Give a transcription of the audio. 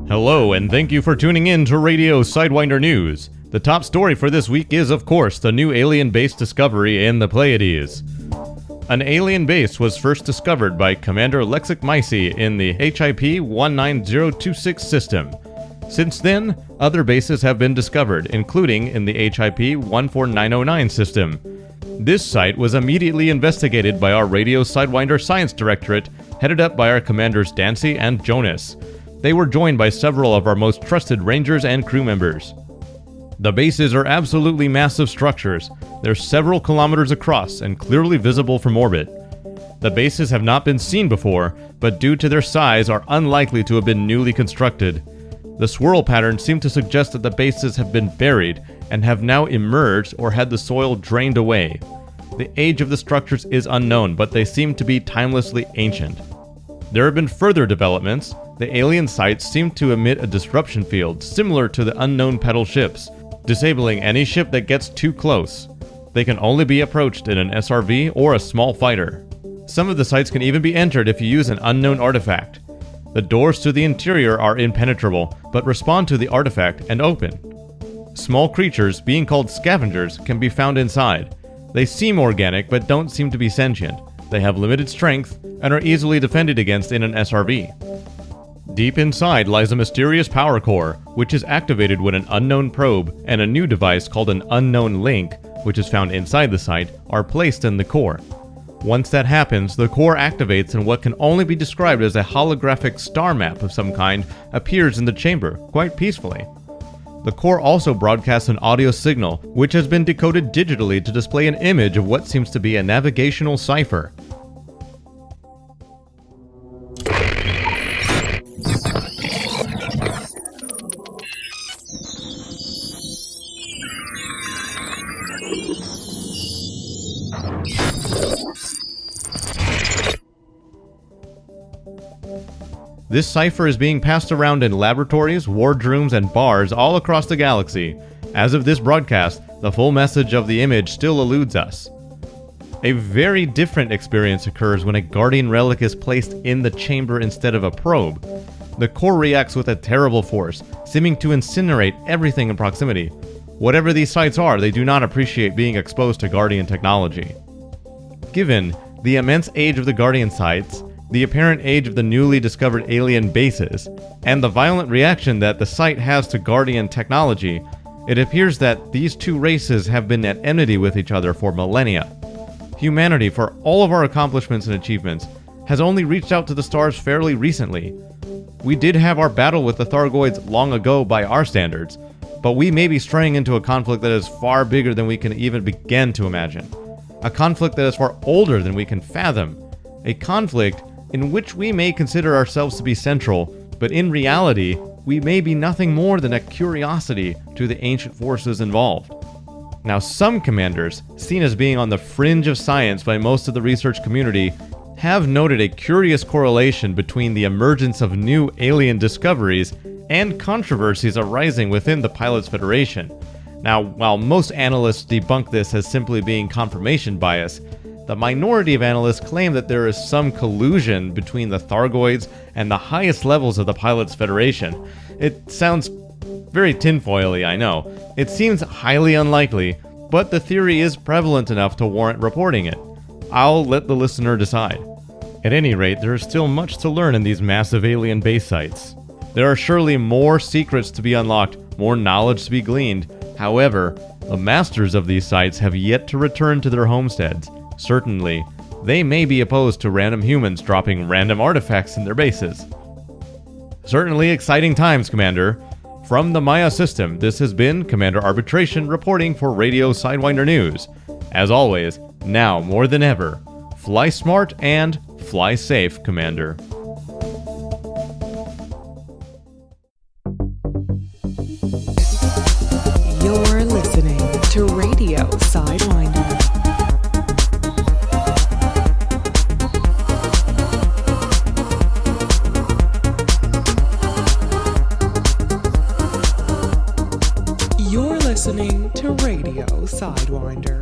Hello, and thank you for tuning in to Radio Sidewinder News. The top story for this week is, of course, the new alien base discovery in the Pleiades. An alien base was first discovered by Commander Lexic Myci in the HIP 19026 system. Since then, other bases have been discovered, including in the HIP 14909 system. This site was immediately investigated by our Radio Sidewinder Science Directorate, headed up by our commanders Dansi and Jonuss. They were joined by several of our most trusted rangers and crew members. The bases are absolutely massive structures. They're several kilometers across and clearly visible from orbit. The bases have not been seen before, but due to their size are unlikely to have been newly constructed. The swirl patterns seem to suggest that the bases have been buried and have now emerged or had the soil drained away. The age of the structures is unknown, but they seem to be timelessly ancient. There have been further developments. The alien sites seem to emit a disruption field similar to the unknown pedal ships, disabling any ship that gets too close. They can only be approached in an SRV or a small fighter. Some of the sites can even be entered if you use an unknown artifact. The doors to the interior are impenetrable, but respond to the artifact and open. Small creatures, being called scavengers, can be found inside. They seem organic, but don't seem to be sentient. They have limited strength and are easily defended against in an SRV. Deep inside lies a mysterious power core, which is activated when an unknown probe and a new device called an unknown link, which is found inside the site, are placed in the core. Once that happens, the core activates and what can only be described as a holographic star map of some kind appears in the chamber, quite peacefully. The core also broadcasts an audio signal, which has been decoded digitally to display an image of what seems to be a navigational cipher. This cipher is being passed around in laboratories, wardrooms, and bars all across the galaxy. As of this broadcast, the full message of the image still eludes us. A very different experience occurs when a Guardian relic is placed in the chamber instead of a probe. The core reacts with a terrible force, seeming to incinerate everything in proximity. Whatever these sites are, they do not appreciate being exposed to Guardian technology. Given the immense age of the Guardian sites, the apparent age of the newly discovered alien bases, and the violent reaction that the site has to Guardian technology, it appears that these two races have been at enmity with each other for millennia. Humanity, for all of our accomplishments and achievements, has only reached out to the stars fairly recently. We did have our battle with the Thargoids long ago by our standards, but we may be straying into a conflict that is far bigger than we can even begin to imagine. A conflict that is far older than we can fathom. A conflict in which we may consider ourselves to be central, but in reality, we may be nothing more than a curiosity to the ancient forces involved. Now, some commanders, seen as being on the fringe of science by most of the research community, have noted a curious correlation between the emergence of new alien discoveries and controversies arising within the Pilots Federation. Now, while most analysts debunk this as simply being confirmation bias, the minority of analysts claim that there is some collusion between the Thargoids and the highest levels of the Pilots Federation. It sounds very tinfoily, I know. It seems highly unlikely, but the theory is prevalent enough to warrant reporting it. I'll let the listener decide. At any rate, there is still much to learn in these massive alien base sites. There are surely more secrets to be unlocked, more knowledge to be gleaned. However, the masters of these sites have yet to return to their homesteads. Certainly, they may be opposed to random humans dropping random artifacts in their bases. Certainly exciting times, Commander. From the Maya system, this has been Commander Arbitration reporting for Radio Sidewinder News. As always, now more than ever, fly smart and fly safe, Commander. You're listening to Radio Sidewinder. You're listening to Radio Sidewinder.